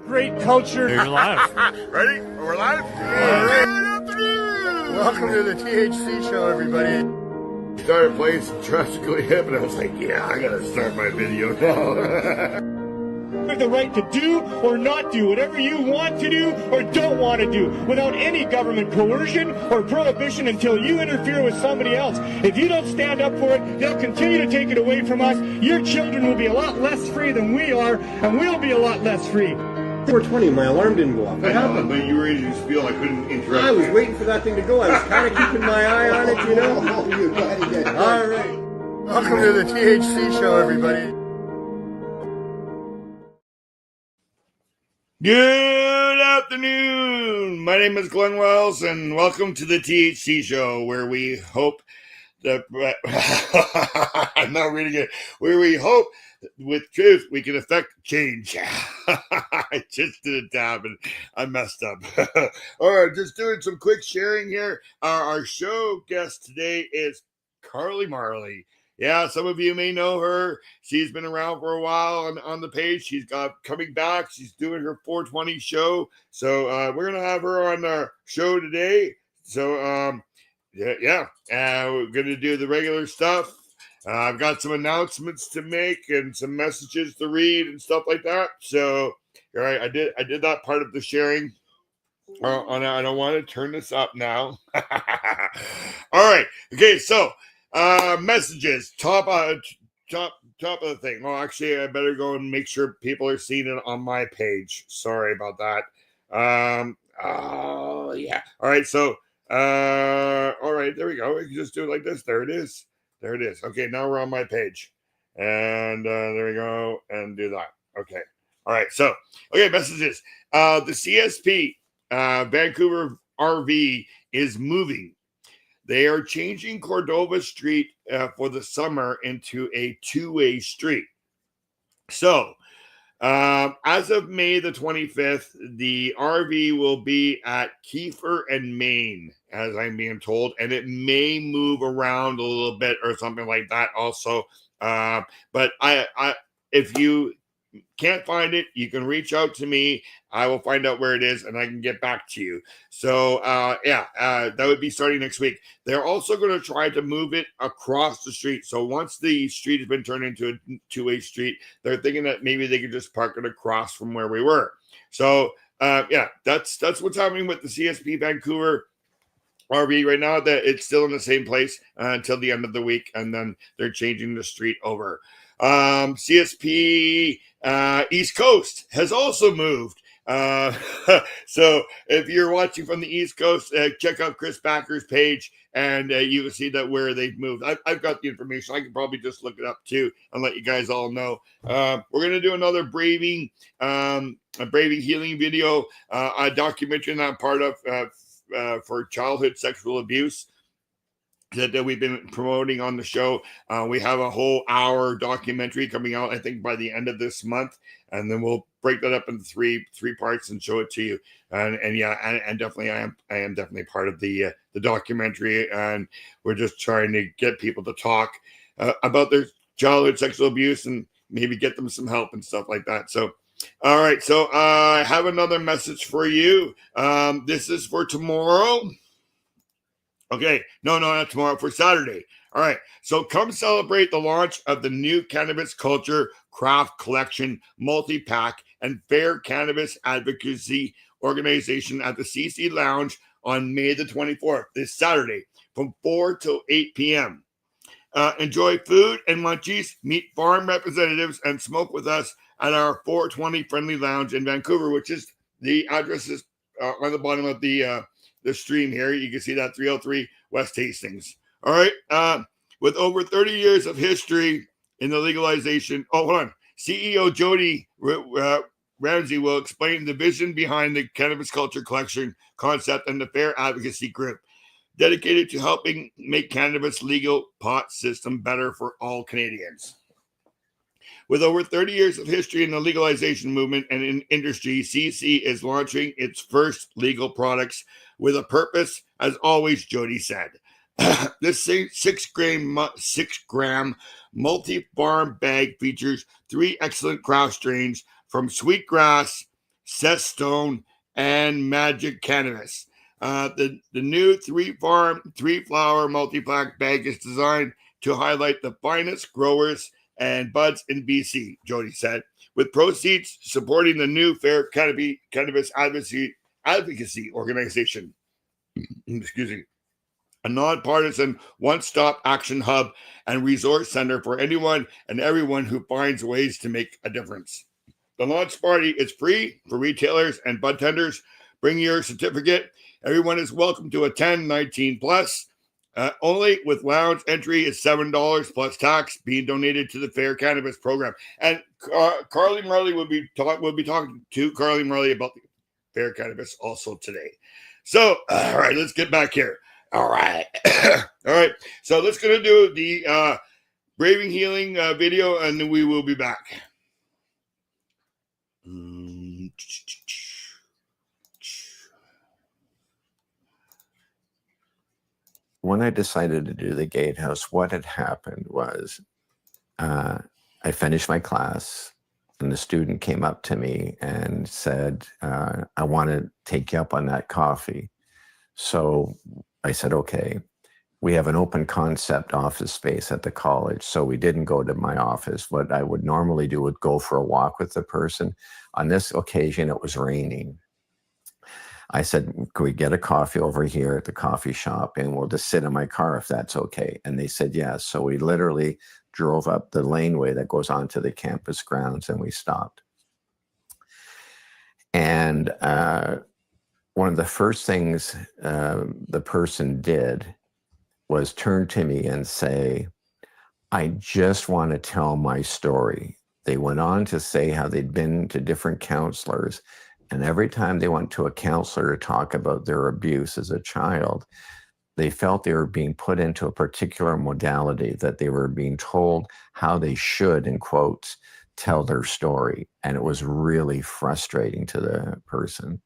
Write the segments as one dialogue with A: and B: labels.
A: Great culture.
B: You're live.
C: Ready? We're live?
A: Yeah.
C: Good afternoon.
A: Welcome to the THC Show, everybody.
C: Started playing some drastically hip, and I was like, yeah, I gotta start my video now.
A: You have the right to do or not do whatever you want to do or don't want to do without any government coercion or prohibition until you interfere with somebody else. If you don't stand up for it, they'll continue to take it away from us. Your children will be a lot less free than we are, and we'll be a lot less free.
D: 4:20, my alarm didn't go off. What happened?
C: But you were ready to spiel, I couldn't interrupt.
D: I was waiting for that thing to go. I was kind of keeping my eye on it, you know? All right.
A: Welcome to the THC Show, everybody.
C: Good afternoon. My name is Glenn Wells, and welcome to the THC Show, where we hope that I'm not reading it. Where we hope with truth we can affect change. I just did a tab and I messed up. All right, just doing some quick sharing here. Our show guest today is Carly Marley. Yeah, some of you may know her. She's been around for a while on the page. She's coming back. She's doing her 420 show. So we're going to have her on our show today. So, we're going to do the regular stuff. I've got some announcements to make and some messages to read and stuff like that. So, all right, I did that part of the sharing. I don't want to turn this up now. All right. Okay, so messages, top of the thing. Well, actually, I better go and make sure people are seeing it on my page. Sorry about that. Yeah. All right. So, all right, there we go. We can just do it like this. There it is. There it is. Okay. Now we're on my page, and there we go, and do that. Okay. All right. So, okay, messages. The CSP, Vancouver RV is moving. They are changing Cordova Street for the summer into a two-way street. So, as of May the 25th, the RV will be at Kiefer and Main, as I'm being told, and it may move around a little bit or something like that also. But if you can't find it, you can reach out to me. I will find out where it is and I can get back to you. So that would be starting next week. They're also going to try to move it across the street. So once the street has been turned into a two-way street, they're thinking that maybe they could just park it across from where we were. So that's what's happening with the CSP Vancouver RV right now. That it's still in the same place until the end of the week, and then they're changing the street over. CSP East Coast has also moved. So if you're watching from the East Coast, check out Chris Backer's page, and you can see that where they've moved. I've got the information. I can probably just look it up too and let you guys all know. We're gonna do another braving healing video, a documentary that I'm part of for childhood sexual abuse that we've been promoting on the show. We have a whole hour documentary coming out, I think, by the end of this month, and then we'll break that up into three parts and show it to you. And definitely, I am definitely part of the documentary, and we're just trying to get people to talk about their childhood sexual abuse and maybe get them some help and stuff like that. So, all right. So I have another message for you. This is for tomorrow. Okay, no, not tomorrow, for Saturday. All right, so come celebrate the launch of the new Cannabis Culture Craft Collection multi-pack and fair cannabis advocacy organization at the CC Lounge on May the 24th, this Saturday, from 4 till 8 p.m. Enjoy food and munchies, meet farm representatives, and smoke with us at our 420 Friendly Lounge in Vancouver, which is the address is on the bottom of the stream here. You can see that 303 West Hastings. All right. With over 30 years of history in the legalization. Oh, hold on. CEO Jody Ramsey will explain the vision behind the Cannabis Culture Collection concept and the Fair Advocacy Group, dedicated to helping make cannabis legal pot system better for all Canadians. With over 30 years of history in the legalization movement and in industry, CC is launching its first legal products with a purpose, as always, Jody said. This 6 gram multi-farm bag features 3 excellent craft strains from sweetgrass, Set Stone, and Magic Cannabis. The new three-flower multi-pack bag is designed to highlight the finest growers and buds in BC, Jody said, with proceeds supporting the new Fair Cannabis Advocacy Organization. Excuse me. A nonpartisan one-stop action hub and resource center for anyone and everyone who finds ways to make a difference. The launch party is free for retailers and bud tenders. Bring your certificate. Everyone is welcome to attend, 19 plus. Only with lounge entry is $7 plus tax being donated to the Fair Cannabis Program. And Carly Marley will be talking to Carly Marley about the Fair Cannabis also today. So, all right, let's get back here. All right. All right. So let's going to do the Braving Healing video, and then we will be back.
B: When I decided to do the gatehouse, what had happened was I finished my class, and the student came up to me and said, I want to take you up on that coffee. So I said, okay. We have an open concept office space at the college, so we didn't go to my office. What I would normally do would go for a walk with the person. On this occasion, it was raining. I said, can we get a coffee over here at the coffee shop, and we'll just sit in my car if that's okay? And they said yes. So we literally drove up the laneway that goes onto the campus grounds, and we stopped. And one of the first things the person did was turn to me and say, I just want to tell my story. They went on to say how they'd been to different counselors, and every time they went to a counselor to talk about their abuse as a child, they felt they were being put into a particular modality, that they were being told how they should, in quotes, tell their story. And it was really frustrating to the person.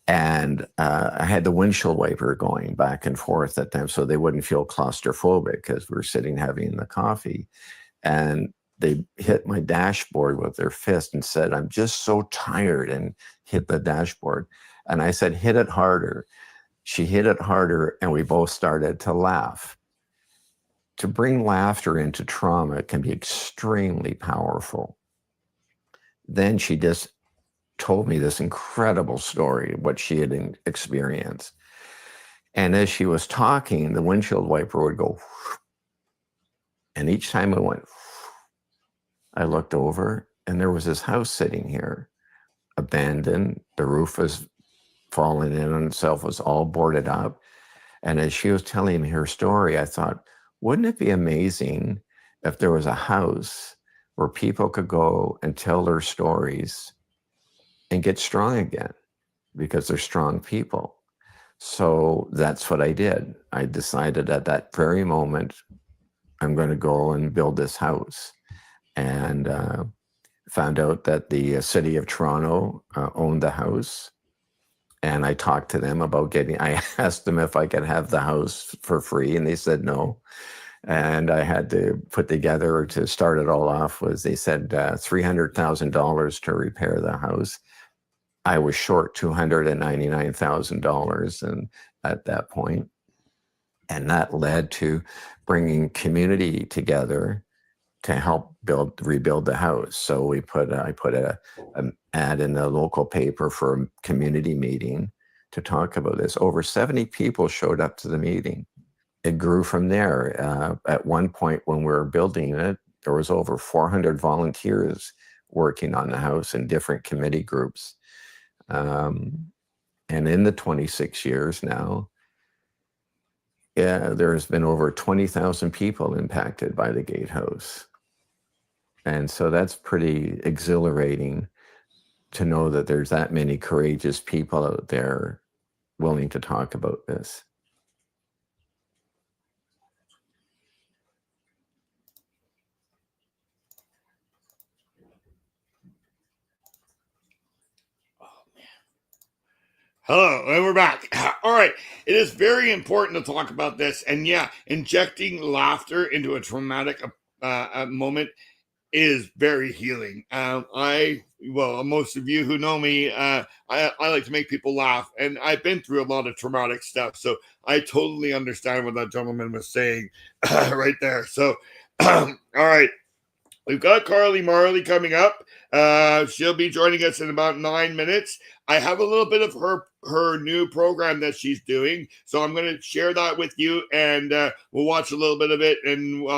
B: And I had the windshield wiper going back and forth at them so they wouldn't feel claustrophobic because we were sitting having the coffee. And they hit my dashboard with their fist and said, I'm just so tired, and hit the dashboard. And I said, hit it harder. She hit it harder, and we both started to laugh. To bring laughter into trauma can be extremely powerful. Then she just told me this incredible story, what she had experienced. And as she was talking, the windshield wiper would go, and each time it went, I looked over, and there was this house sitting here, abandoned. The roof was falling in on itself, was all boarded up. And as she was telling me her story, I thought, wouldn't it be amazing if there was a house where people could go and tell their stories and get strong again, because they're strong people. So that's what I did. I decided at that very moment, I'm going to go and build this house. And found out that the city of Toronto owned the house. And I talked to them about I asked them if I could have the house for free, and they said no. And I had to put together, to start it all off, they said $300,000 to repair the house. I was short $299,000 and at that point. And that led to bringing community together to help rebuild the house. So I put an ad in the local paper for a community meeting to talk about this. Over 70 people showed up to the meeting. It grew from there. At one point when we were building it, there was over 400 volunteers working on the house in different committee groups. And in the 26 years now, there's been over 20,000 people impacted by the gatehouse. And so that's pretty exhilarating to know that there's that many courageous people out there willing to talk about this.
C: Hello, and we're back. All right. It is very important to talk about this. And yeah, injecting laughter into a traumatic moment is very healing. I well, most of you who know me, I like to make people laugh, and I've been through a lot of traumatic stuff, so I totally understand what that gentleman was saying right there. So, all right. We've got Carly Marley coming up. She'll be joining us in about 9 minutes. I have a little bit of her new program that she's doing, so I'm going to share that with you, and we'll watch a little bit of it, and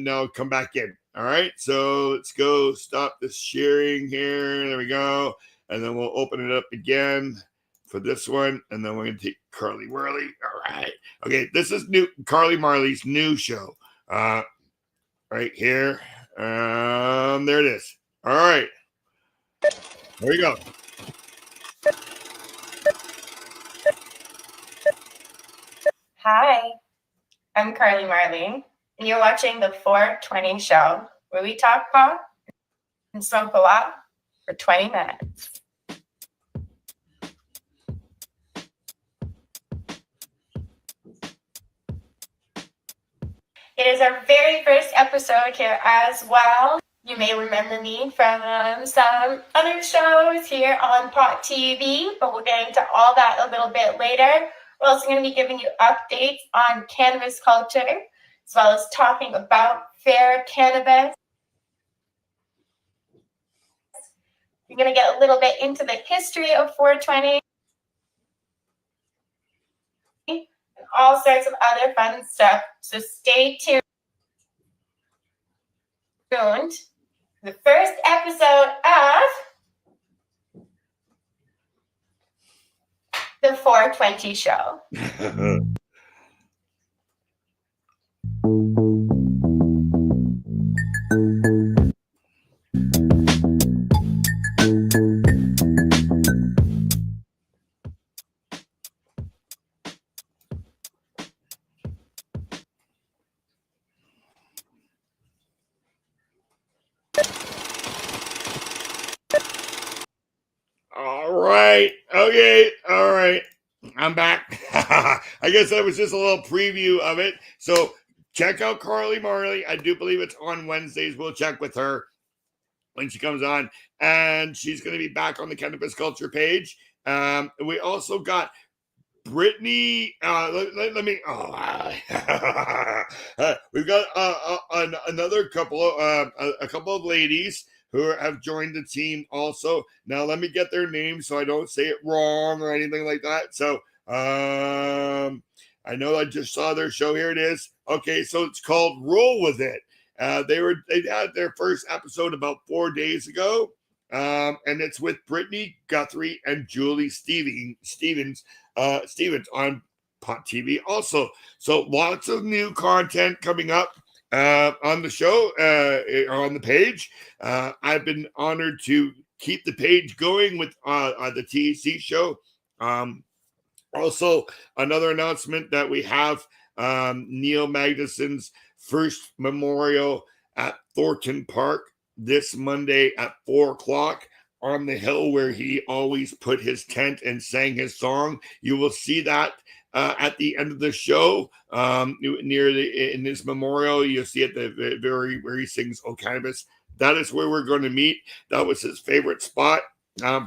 C: I'll come back in. All right, so let's go stop this sharing here. There we go, and then we'll open it up again for this one, and then we're going to take Carly Marley. All right, okay, this is Carly Marley's new show, right here. There it is. All right. There we go.
E: Hi, I'm Carly Marley, and you're watching the 420 Show, where we talk pot and smoke a lot for 20 minutes. It is our very first episode here as well. You may remember me from some other shows here on Pot TV, but we'll get into all that a little bit later. We're also going to be giving you updates on cannabis culture, as well as talking about fair cannabis. We're going to get a little bit into the history of 420 and all sorts of other fun stuff. So stay tuned. The first episode of the 420 Show.
C: All right. Okay. All right. I'm back. I guess that was just a little preview of it. So check out Carly Marley. I do believe it's on Wednesdays. We'll check with her when she comes on. And she's going to be back on the Cannabis Culture page. We also got Brittany. Let me. We've got another couple of a couple of ladies who have joined the team also. Now, let me get their names so I don't say it wrong or anything like that. So, I know I just saw their show. Here it is. Okay, so it's called Roll With It. They had their first episode about 4 days ago, and it's with Brittany Guthrie and Julie Stevens on Pot TV also. So lots of new content coming up on the show, on the page. I've been honored to keep the page going with the THC Show. Also, another announcement that we have, Neil Magnuson's first memorial at Thornton Park this Monday at 4:00 on the hill where he always put his tent and sang his song. You will see that at the end of the show, in his memorial. You'll see at the very where he sings "Oh Cannabis." That is where we're going to meet. That was his favorite spot.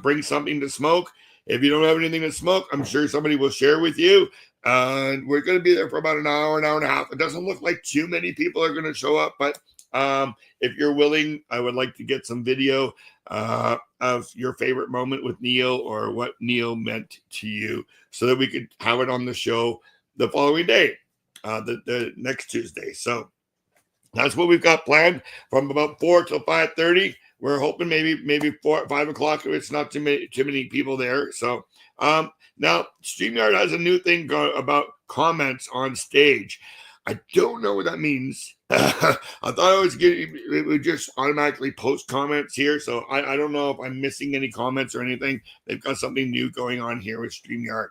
C: Bring something to smoke. If you don't have anything to smoke, I'm sure somebody will share with you. And we're going to be there for about an hour and a half. It doesn't look like too many people are going to show up, but if you're willing, I would like to get some video of your favorite moment with Neil or what Neil meant to you so that we could have it on the show the following day, the next Tuesday. So that's what we've got planned from about 4 till 5:30. We're hoping maybe 5 o'clock if it's not too many people there. So now StreamYard has a new thing about comments on stage. I don't know what that means. I thought it would just automatically post comments here. So I don't know if I'm missing any comments or anything. They've got something new going on here with StreamYard.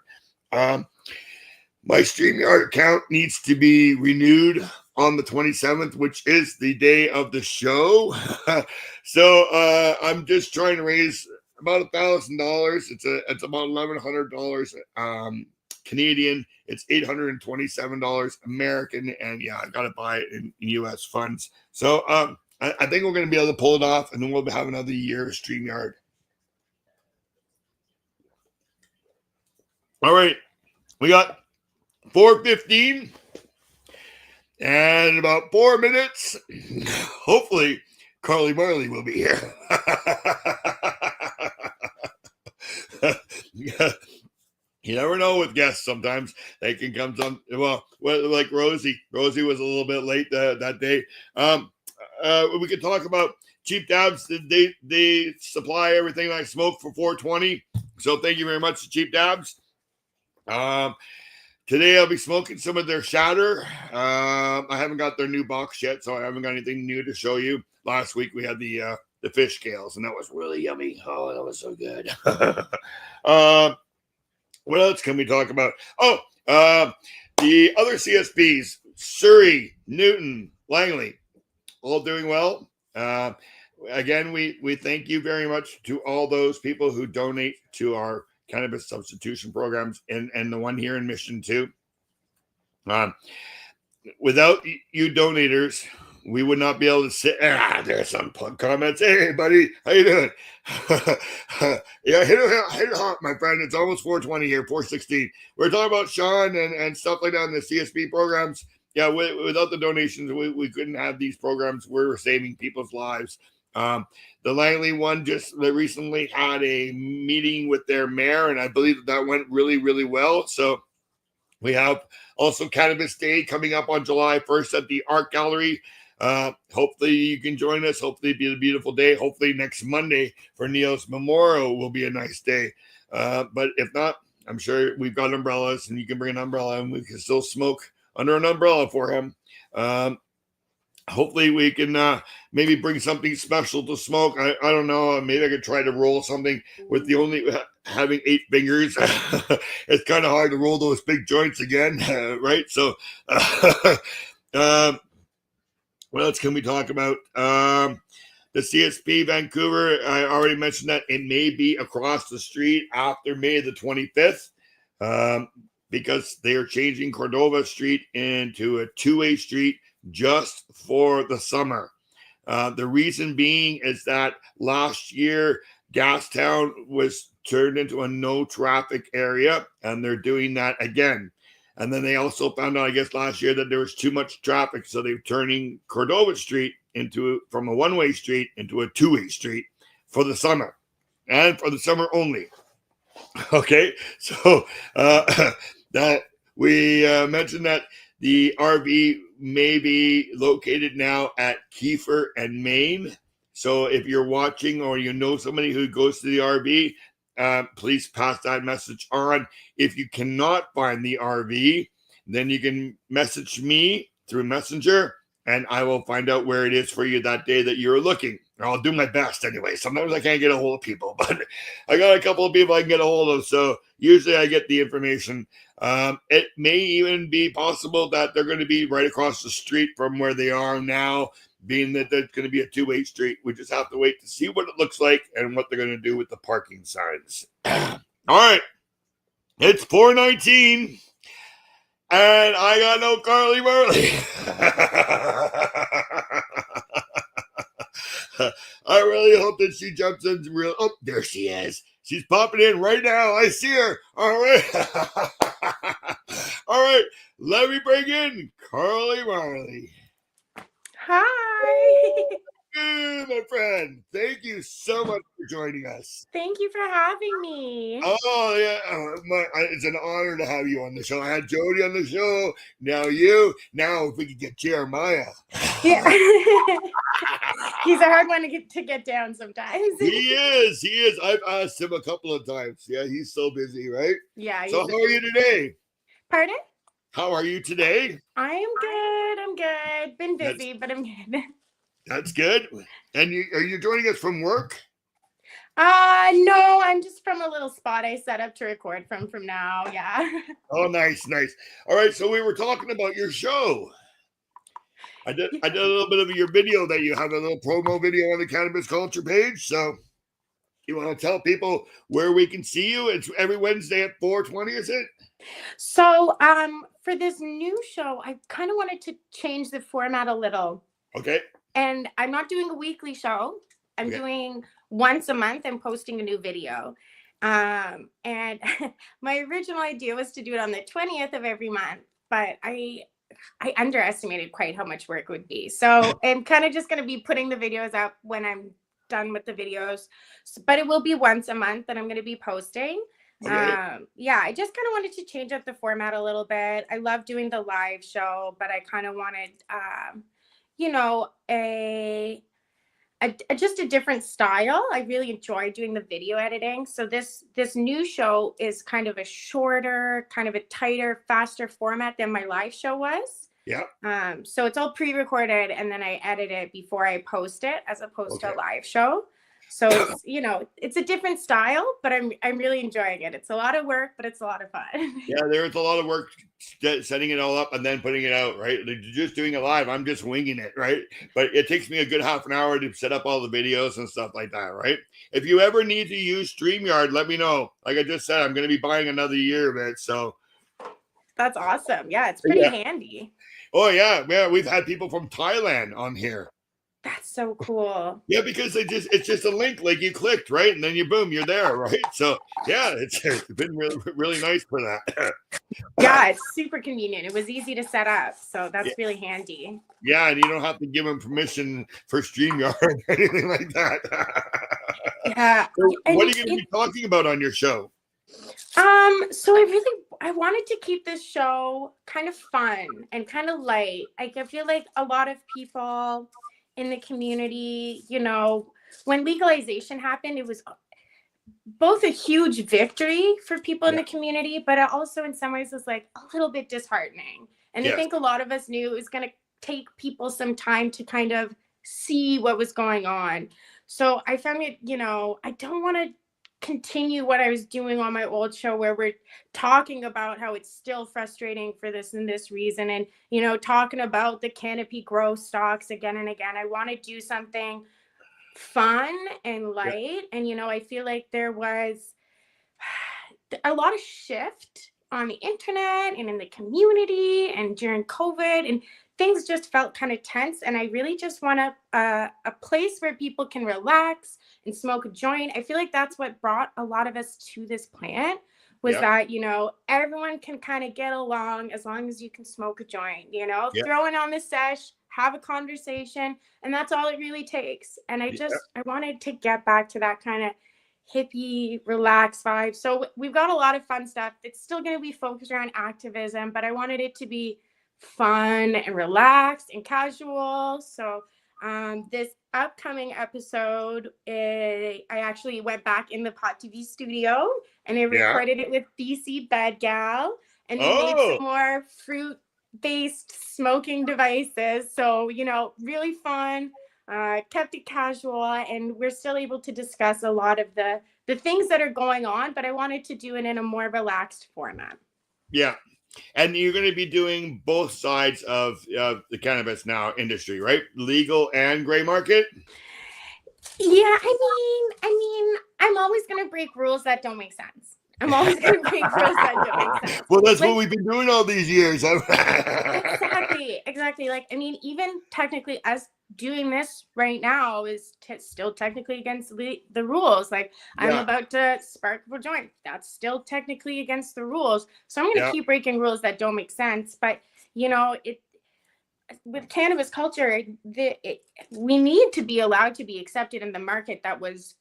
C: My StreamYard account needs to be renewed on the 27th, which is the day of the show. So I'm just trying to raise about $1,000. It's about $1,100 Canadian. It's $827 American, and yeah, I gotta buy it in US funds. So I think we're gonna be able to pull it off, and then we'll have another year of StreamYard. All right. We got 4:15 and about 4 minutes. Hopefully, Carly Marley will be here. You never know with guests. Sometimes they can come some. Well, like Rosie. Rosie was a little bit late that day. We could talk about Cheap Dabs. They supply everything I smoke for $4.20. So thank you very much to Cheap Dabs. Today I'll be smoking some of their shatter. I haven't got their new box yet, so I haven't got anything new to show you. Last week we had the fish scales, and that was really yummy. Oh, that was so good. What else can we talk about? Oh, the other CSPs, Surrey, Newton, Langley, all doing well. Again, we thank you very much to all those people who donate to our cannabis substitution programs and the one here in Mission too. Without you donators, we would not be able to sit. There's some comments. Hey, buddy, how you doing? Yeah, hit it hot, my friend. It's almost 4:20 here, 4:16. We're talking about Sean and stuff like that in the CSP programs. Yeah, without the donations, we couldn't have these programs. We're saving people's lives. The Langley one just recently had a meeting with their mayor, and I believe that went really, really well. So we have also Cannabis Day coming up on July 1st at the Art Gallery. Hopefully you can join us. Hopefully it'll be a beautiful day. Hopefully next Monday for Neil's memorial will be a nice day. But if not, I'm sure we've got umbrellas and you can bring an umbrella and we can still smoke under an umbrella for him. Hopefully we can maybe bring something special to smoke. I don't know. Maybe I could try to roll something with the only having 8 fingers. It's kind of hard to roll those big joints again, right? So what else can we talk about? The CSP Vancouver, I already mentioned that it may be across the street after May the 25th because they are changing Cordova Street into a 2-way street just for the summer. The reason being is that last year, Gastown was turned into a no traffic area, and they're doing that again. And then they also found out, I guess, last year that there was too much traffic, so they're turning Cordova Street from a 1-way street into a 2-way street for the summer, and for the summer only. Okay, so that we mentioned that the RV may be located now at Kiefer and Maine. So if you're watching or you know somebody who goes to the RV, please pass that message on. If you cannot find the RV, then you can message me through Messenger, and I will find out where it is for you that day that you're looking. I'll do my best anyway. Sometimes I can't get a hold of people, but I got a couple of people I can get a hold of. So usually I get the information. It may even be possible that they're going to be right across the street from where they are now, being that there's going to be a 2-way street. We just have to wait to see what it looks like and what they're going to do with the parking signs. All right. It's 4:19 and I got no Carly Marley. I really hope that she jumps in real. Oh, there she is. She's popping in right now. I see her. All right. All right. Let me bring in Carly Marley.
F: Hi.
C: Hey, my friend. Thank you so much for joining us.
F: Thank you for having me.
C: Oh, yeah. It's an honor to have you on the show. I had Jody on the show. Now you. Now if we could get Jeremiah.
F: Yeah. He's a hard one to get down sometimes.
C: He is. I've asked him a couple of times. Yeah, he's so busy, right?
F: Yeah.
C: So how are you today?
F: Pardon?
C: How are you today?
F: I am good. I'm good. Been busy, but I'm good.
C: That's good. And are you joining us from work?
F: No, I'm just from a little spot I set up to record from now. Yeah.
C: Oh, nice. All right, so we were talking about your show. I did a little bit of your video that you have a little promo video on the Cannabis Culture page. So you want to tell people where we can see you? It's every Wednesday at 4:20, is it?
F: So, for this new show, I kind of wanted to change the format a little.
C: Okay.
F: And I'm not doing a weekly show. I'm doing once a month. I'm posting a new video. And my original idea was to do it on the 20th of every month, but I underestimated quite how much work it would be. So I'm kind of just going to be putting the videos up when I'm done with the videos, but it will be once a month that I'm going to be posting.
C: Okay.
F: Yeah, I just kind of wanted to change up the format a little bit. I love doing the live show, but I kind of wanted, you know, just a different style. I really enjoy doing the video editing. So this new show is kind of a shorter, kind of a tighter, faster format than my live show was.
C: Yeah.
F: So it's all pre-recorded and then I edit it before I post it as opposed to a live show. So it's, you know, it's a different style, but I'm really enjoying it. It's a lot of work, but it's a lot of fun.
C: Yeah, there's a lot of work setting it all up and then putting it out, right? Just doing it live, I'm just winging it, right? But it takes me a good half an hour to set up all the videos and stuff like that, right? If you ever need to use StreamYard, let me know. Like I just said, I'm going to be buying another year of it, so.
F: That's awesome. Yeah, it's pretty handy.
C: Oh, yeah. We've had people from Thailand on here.
F: That's so cool.
C: Yeah, because it's just a link like you clicked, right? And then you boom, you're there, right? So yeah, it's been really, really nice for that.
F: Yeah, it's super convenient. It was easy to set up. So that's really handy.
C: Yeah, and you don't have to give them permission for StreamYard or anything like that.
F: Yeah.
C: So what are you going to be talking about on your show?
F: So I wanted to keep this show kind of fun and kind of light. Like I feel like a lot of people in the community, you know, when legalization happened, it was both a huge victory for people in the community, but it also in some ways was like a little bit disheartening. And I think a lot of us knew it was going to take people some time to kind of see what was going on. So I found it, you know, I don't want to continue what I was doing on my old show where we're talking about how it's still frustrating for this and this reason, and you know, talking about the canopy grow stocks again and again. I want to do something fun and light, and you know, I feel like there was a lot of shift on the internet and in the community and during COVID, and things just felt kind of tense, and I really just want a place where people can relax and smoke a joint. I feel like that's what brought a lot of us to this plant was that, you know, everyone can kind of get along as long as you can smoke a joint, you know, throw it on the sesh, have a conversation, and that's all it really takes. And I wanted to get back to that kind of hippie, relaxed vibe. So we've got a lot of fun stuff. It's still going to be focused around activism, but I wanted it to be fun and relaxed and casual. So this upcoming episode, I actually went back in the Pot TV studio and I recorded it with BC Bed Gal, and we made some more fruit-based smoking devices. So, you know, really fun, kept it casual, and we're still able to discuss a lot of the things that are going on, but I wanted to do it in a more relaxed format. Yeah.
C: And you're going to be doing both sides of the cannabis now industry, right? Legal and gray market?
F: Yeah, I mean, I'm always going to break rules that don't make sense. I'm always going to break rules that don't make sense.
C: Well, that's what we've been doing all these years.
F: Exactly. Like, I mean, even technically us doing this right now is still technically against the rules. Like, I'm about to spark a joint. That's still technically against the rules. So I'm going to keep breaking rules that don't make sense. But, you know, with cannabis culture, we need to be allowed to be accepted in the market that was,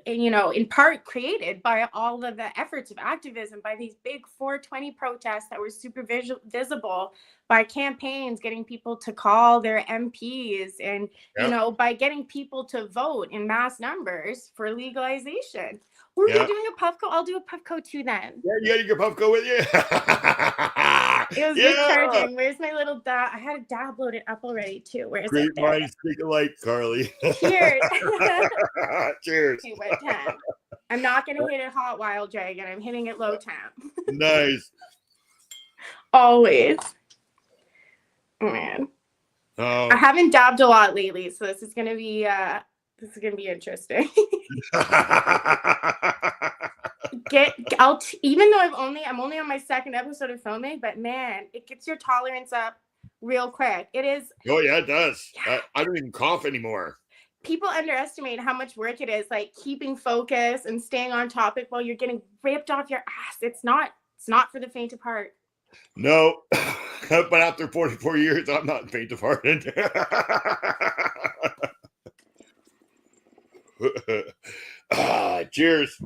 F: you know, in part created by all of the efforts of activism, by these big 420 protests that were super visible, by campaigns getting people to call their MPs, and you know, by getting people to vote in mass numbers for legalization. We're doing a Puffco. I'll do a Puffco too then.
C: Yeah, you got your Puffco with you.
F: It was recharging. Where's my little dab? I had a dab loaded up already too. Where's
C: Great
F: it? There.
C: minds think alike, Carly.
F: Cheers.
C: Cheers.
F: Okay, wet temp. I'm not gonna hit it hot Wild Dragon. I'm hitting it low temp.
C: Nice.
F: Always. Oh, man.
C: Oh.
F: I haven't dabbed a lot lately, so this is gonna be interesting. Even though I'm only on my second episode of filming, but man, it gets your tolerance up real quick. It is.
C: Oh yeah, it does. I don't even cough anymore.
F: people underestimate how much work it is, like keeping focus and staying on topic while you're getting ripped off your ass. It's not for the faint of heart.
C: No, but after 44 years, I'm not faint of hearted. Cheers.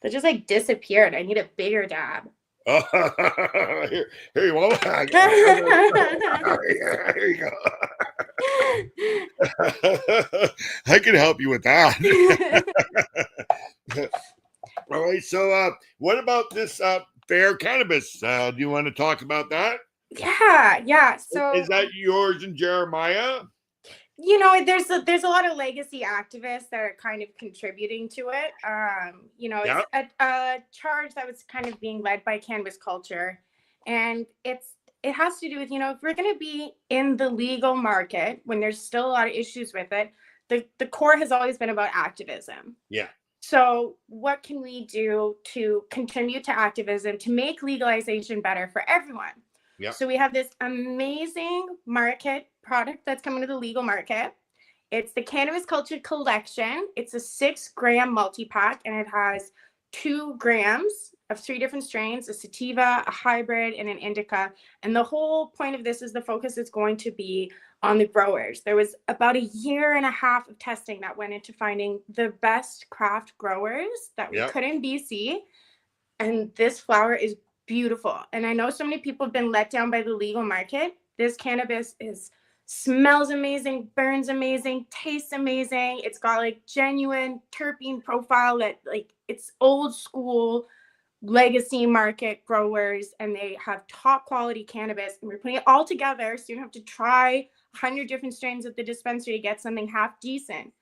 F: They just like disappeared. I need a bigger dab.
C: Here you want one? Here you go. I can help you with that. All right. So, what about this fair cannabis? Do you want to talk about that?
F: Yeah. So
C: is that yours and Jeremiah?
F: You know, there's a lot of legacy activists that are kind of contributing to it. You know, it's a charge that was kind of being led by Cannabis Culture, and it has to do with, you know, if we're going to be in the legal market when there's still a lot of issues with it, the core has always been about activism.
C: Yeah.
F: So what can we do to contribute to activism to make legalization better for everyone?
C: Yep.
F: So we have this amazing market product that's coming to the legal market. It's the Cannabis Culture Collection. It's a 6-gram multi-pack, and it has 2 grams of 3 different strains, a sativa, a hybrid, and an indica. And the whole point of this is the focus is going to be on the growers. There was about 1.5 years of testing that went into finding the best craft growers that we could in BC. And this flower is beautiful. And I know so many people have been let down by the legal market. This cannabis smells amazing, burns amazing, tastes amazing. It's got like genuine terpene profile that like it's old school legacy market growers, and they have top quality cannabis, and we're putting it all together so you don't have to try 100 different strains at the dispensary to get something half decent.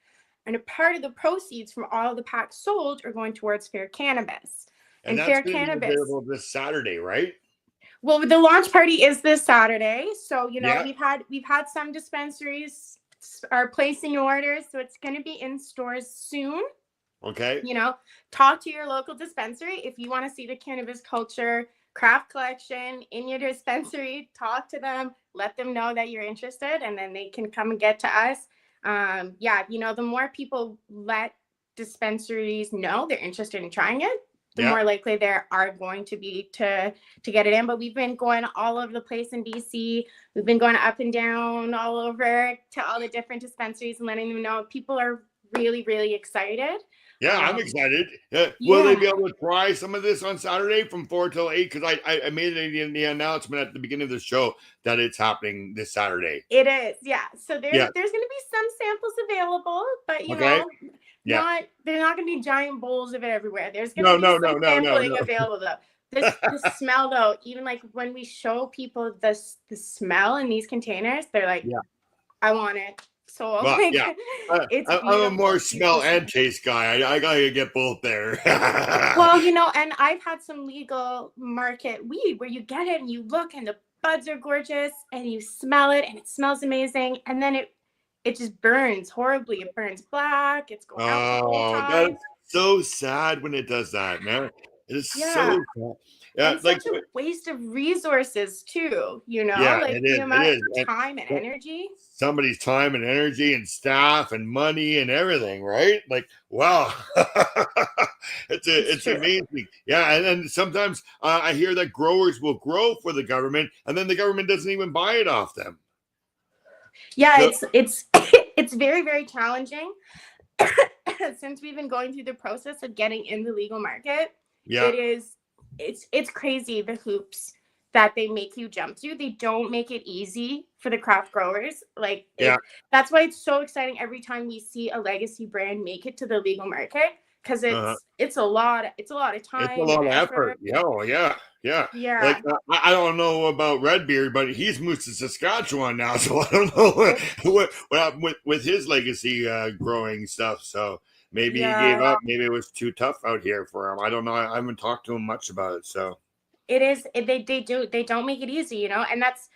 F: And a part of the proceeds from all the packs sold are going towards fair cannabis.
C: And that's
F: fair
C: cannabis available this Saturday, right?
F: Well, the launch party is this Saturday, so you know we've had some dispensaries are placing orders, so it's going to be in stores soon.
C: Okay.
F: You know, talk to your local dispensary if you want to see the Cannabis Culture craft collection in your dispensary. Talk to them, let them know that you're interested, and then they can come and get to us. You know, the more people let dispensaries know they're interested in trying it, the more likely there are going to be to get it in. But we've been going all over the place in BC. We've been going up and down all over to all the different dispensaries and letting them know. People are really, really excited.
C: Yeah, I'm excited. Will they be able to try some of this on Saturday from 4 till 8? Because I made it in the announcement at the beginning of the show that it's happening this Saturday.
F: It is, yeah. So there's going to be some samples available, but you know, they're not going to be giant bowls of it everywhere. There's going to be some sampling available though. The smell though, even like when we show people the smell in these containers, they're like, I want it. So I'm
C: a more smell and taste guy. I gotta get both there.
F: Well, you know, and I've had some legal market weed where you get it and you look and the buds are gorgeous and you smell it and it smells amazing, and then it just burns horribly. It burns black. It's going out the whole time.
C: That's so sad when it does that, man. It is so sad.
F: Yeah, and like such a waste of resources too, you know, like the amount of time and energy.
C: Somebody's time and energy and staff and money and everything, right? Like, wow. it's amazing. Yeah, and then sometimes I hear that growers will grow for the government and then the government doesn't even buy it off them.
F: Yeah, it's very, very challenging. Since we've been going through the process of getting in the legal market, it's crazy the hoops that they make you jump through. They don't make it easy for the craft growers. Like that's why it's so exciting every time we see a legacy brand make it to the legal market, because it's a lot of time. It's a lot of effort.
C: Yeah. Like I don't know about Redbeard, but he's moved to Saskatchewan now, so I don't know what happened with his legacy growing stuff. So maybe he gave up. Maybe it was too tough out here for him. I don't know. I haven't talked to him much about it. So
F: it is. They don't make it easy, you know. And that's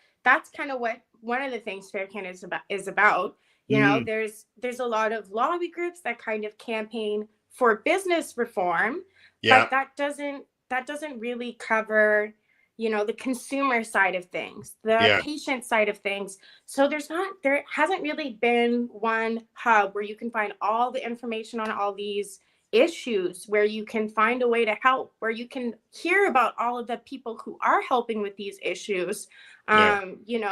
F: kind of what one of the things Fair Canada is about. You know, there's a lot of lobby groups that kind of campaign for business reform, but that doesn't really cover the consumer side of things, the
C: Yeah.
F: patient side of things. So there hasn't really been one hub where you can find all the information on all these issues, where you can find a way to help, where you can hear about all of the people who are helping with these issues.
C: Yeah.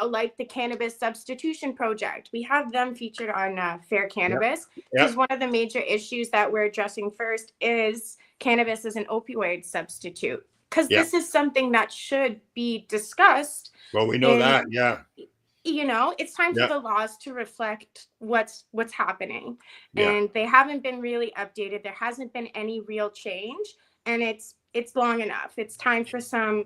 F: Like the Cannabis Substitution Project. We have them featured on Fair Cannabis, because
C: Yep.
F: one of the major issues that we're addressing first is cannabis as an opioid substitute. Because
C: Yeah.
F: this is something that should be discussed.
C: Well, we know that. Yeah.
F: It's time
C: Yeah.
F: for the laws to reflect what's happening.
C: Yeah.
F: And they haven't been really updated. There hasn't been any real change, and it's long enough. It's time for some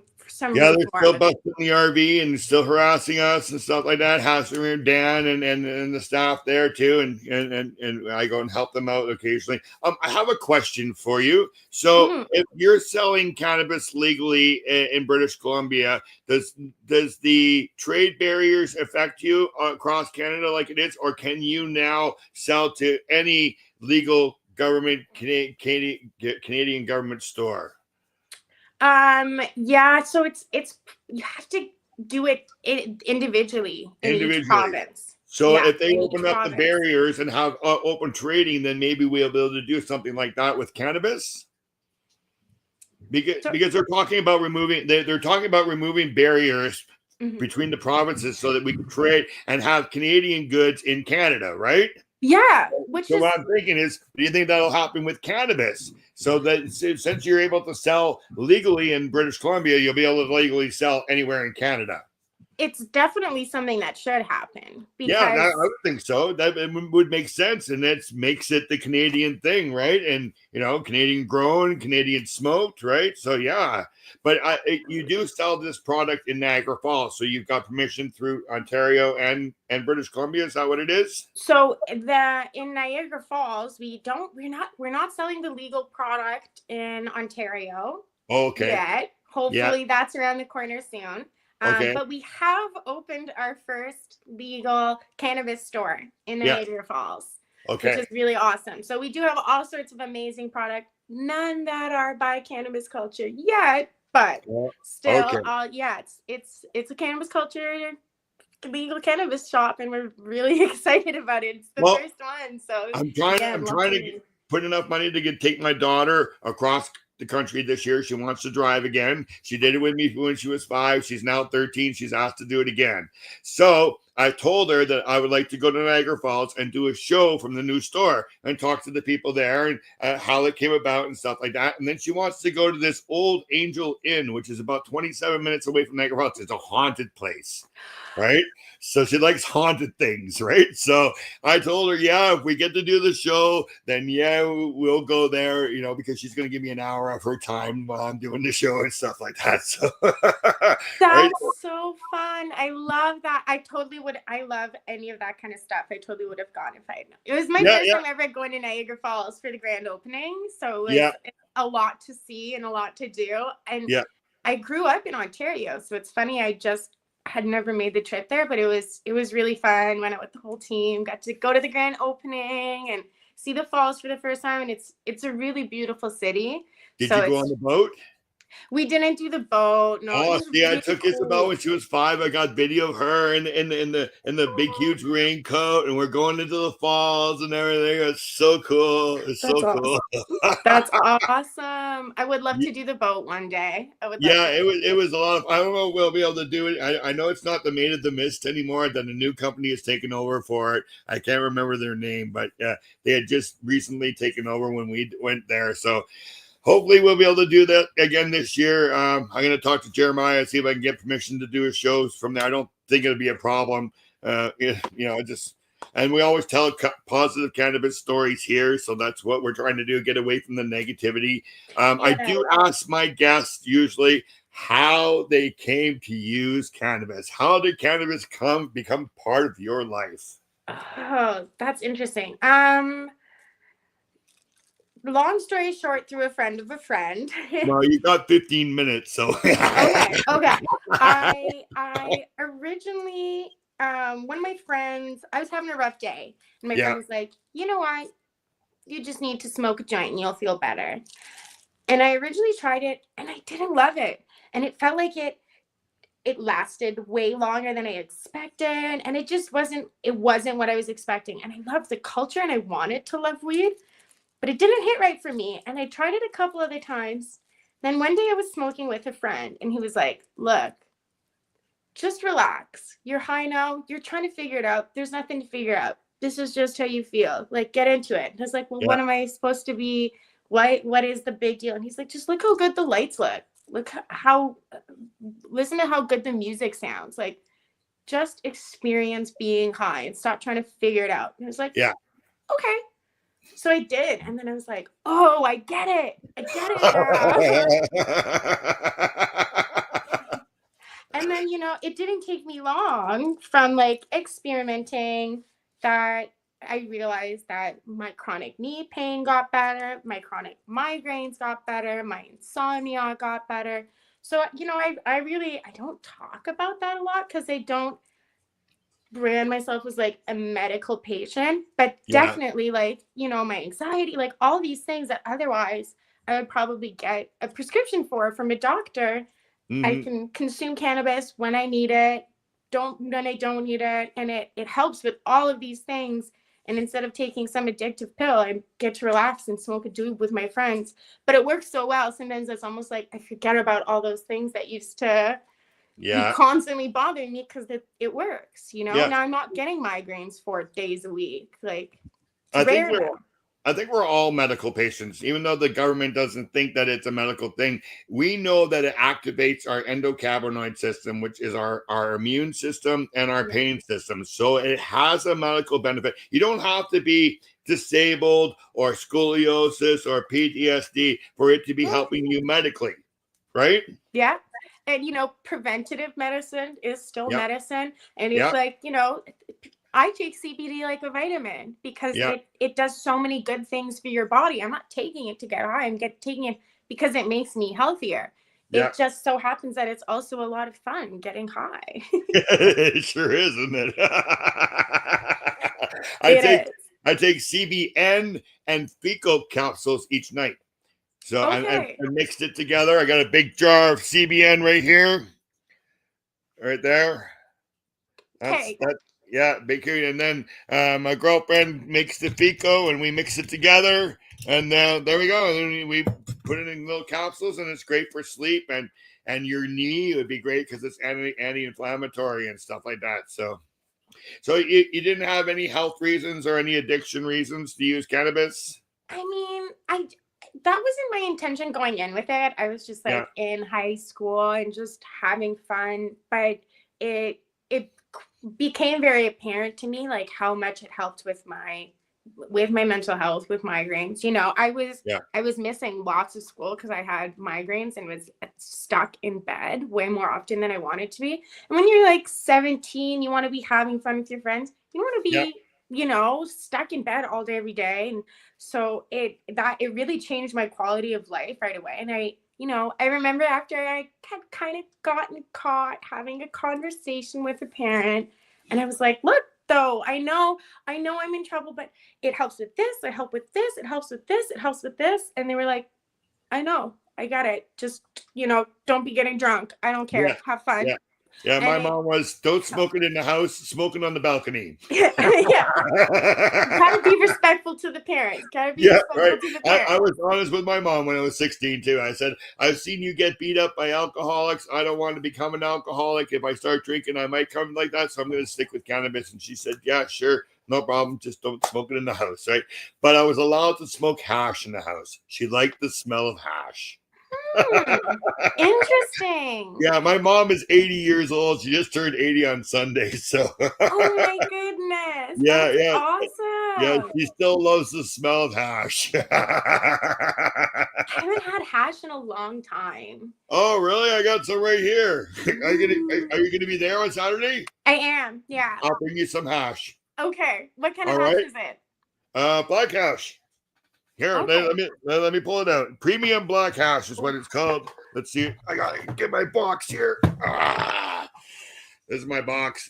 C: Yeah, they're still
F: reform.
C: busting the RV and still harassing us and stuff like that. Hassling Dan and the staff there too, and I go and help them out occasionally. I have a question for you. So, if you're selling cannabis legally in British Columbia, does the trade barriers affect you across Canada like it is, or can you now sell to any legal government Canadian government store?
F: Yeah, so it's you have to do it individually in each province.
C: So
F: Yeah,
C: if they
F: in each
C: open up the
F: province.
C: barriers and have open trading, then maybe we'll be able to do something like that with cannabis. Because they're talking about they're talking about removing barriers between the provinces so that we can trade and have Canadian goods in Canada, right?
F: Yeah.
C: What I'm thinking is, do you think that'll happen with cannabis? So that since you're able to sell legally in British Columbia, you'll be able to legally sell anywhere in Canada.
F: It's definitely something that should happen.
C: Yeah, I would think so. That would make sense, and that makes it the Canadian thing, right? And Canadian grown, Canadian smoked, right? So yeah, but you do sell this product in Niagara Falls, so you've got permission through Ontario and British Columbia. Is that what it is?
F: So in Niagara Falls, we're not selling the legal product in Ontario.
C: Okay.
F: Yet. Hopefully that's around the corner soon.
C: Okay.
F: But we have opened our first legal cannabis store in Niagara Falls, which is really awesome. So we do have all sorts of amazing product, none that are by Cannabis Culture yet, but still, it's a Cannabis Culture legal cannabis shop, and we're really excited about it. It's the first one, so
C: I'm trying to put enough money to take my daughter across the country this year. She wants to drive again. She did it with me when she was 5. She's now 13. She's asked to do it again. So I told her that I would like to go to Niagara Falls and do a show from the new store and talk to the people there and how it came about and stuff like that. And then she wants to go to this old Angel Inn, which is about 27 minutes away from Niagara Falls. It's a haunted place, right? So she likes haunted things, right? So I told her, if we get to do the show, then we'll go there, because she's going to give me an hour of her time while I'm doing the show and stuff like that. So
F: that's so fun. I love that. I love any of that kind of stuff. I totally would have gone if I had known. It was my first time ever going to Niagara Falls for the grand opening. So it was a lot to see and a lot to do. And I grew up in Ontario. So it's funny, I just had never made the trip there, but it was really fun. Went out with the whole team, got to go to the grand opening and see the falls for the first time. And it's a really beautiful city.
C: Did you go on the boat?
F: We didn't do the boat. No.
C: Oh, I took Isabel when she was 5. I got video of her in the big huge raincoat, and we're going into the falls and everything. It's so cool. It's so cool.
F: That's awesome. I would love to do the boat one day.
C: It was a lot of. I don't know if we'll be able to do it. I know it's not the Maid of the Mist anymore. That a new company has taken over for it. I can't remember their name, but they had just recently taken over when we went there. So hopefully we'll be able to do that again this year. I'm going to talk to Jeremiah, see if I can get permission to do his shows from there. I don't think it'll be a problem. And we always tell positive cannabis stories here. So that's what we're trying to do, get away from the negativity. I do ask my guests usually how they came to use cannabis. How did cannabis become part of your life?
F: Oh, that's interesting. Long story short, through a friend of a friend.
C: Well, you got 15 minutes, so.
F: Okay. I originally, one of my friends, I was having a rough day, and my friend was like, you know what? You just need to smoke a joint and you'll feel better. And I originally tried it, and I didn't love it. And it felt like it it lasted way longer than I expected. And it just wasn't what I was expecting. And I loved the culture and I wanted to love weed, but it didn't hit right for me. And I tried it a couple other times. Then one day I was smoking with a friend and he was like, look, just relax. You're high now. You're trying to figure it out. There's nothing to figure out. This is just how you feel. Like, get into it. And I was like, well, what am I supposed to be? What is the big deal? And he's like, just look how good the lights look. Look listen to how good the music sounds. Like, just experience being high and stop trying to figure it out. And I was like, yeah, okay. So I did. And then I was like, oh, I get it. I get it. And then, it didn't take me long from like experimenting that I realized that my chronic knee pain got better, my chronic migraines got better, my insomnia got better. So, I don't talk about that a lot because I don't brand myself as like a medical patient, but definitely like, my anxiety, like all these things that otherwise I would probably get a prescription from a doctor. I can consume cannabis when I need it, when I don't need it. And it helps with all of these things. And instead of taking some addictive pill, I get to relax and smoke a doob with my friends. But it works so well. Sometimes it's almost like I forget about all those things that used to be constantly bothering me because it works, Now I'm not getting migraines 4 days a week. Like,
C: I think we're all medical patients, even though the government doesn't think that it's a medical thing. We know that it activates our endocannabinoid system, which is our immune system and our pain system. So it has a medical benefit. You don't have to be disabled or scoliosis or PTSD for it to be helping you medically, right?
F: Yeah. And, preventative medicine is still medicine. And it's like, I take CBD like a vitamin because it does so many good things for your body. I'm not taking it to get high. I'm taking it because it makes me healthier. It just so happens that it's also a lot of fun getting high.
C: It sure is, isn't it? I take CBN and Fico capsules each night. So I mixed it together. I got a big jar of CBN right here. Right there. Big here. And then my girlfriend makes the Fico and we mix it together. And there we go. And then we put it in little capsules and it's great for sleep. And your knee would be great because it's anti-inflammatory and stuff like that. So you didn't have any health reasons or any addiction reasons to use cannabis?
F: I mean, that wasn't my intention going in with it. I was just like in high school and just having fun. But it became very apparent to me like how much it helped with my mental health, with migraines. I was missing lots of school because I had migraines and was stuck in bed way more often than I wanted to be. And when you're like 17, you want to be having fun with your friends. You want to be stuck in bed all day, every day. And so it really changed my quality of life right away. And I remember after I had kind of gotten caught having a conversation with a parent and I was like, look, though, I know I'm in trouble, but it helps with this, it helps with this, it helps with this, it helps with this. And they were like, I know, I got it. Just, don't be getting drunk. I don't care. Have fun.
C: Yeah, my mom was, don't smoke it in the house, smoking on the balcony.
F: Gotta be respectful to the parents. To the parents.
C: I was honest with my mom when I was 16 too. I said, I've seen you get beat up by alcoholics. I don't want to become an alcoholic. If I start drinking, I might come like that. So I'm going to stick with cannabis. And she said, yeah, sure. No problem. Just don't smoke it in the house, right? But I was allowed to smoke hash in the house. She liked the smell of hash.
F: Interesting.
C: Yeah, my mom is 80 years old. She just turned 80 on Sunday. So
F: oh my goodness.
C: Yeah,
F: that's awesome.
C: Yeah, she still loves the smell of hash.
F: I haven't had hash in a long time.
C: Oh, really? I got some right here. Are you gonna be there on Saturday?
F: I am, yeah.
C: I'll bring you some hash.
F: Okay. What kind of hash is it?
C: Black hash. Here, okay. let me pull it out. Premium black hash is what it's called. Let's see. I gotta get my box here. This is my box.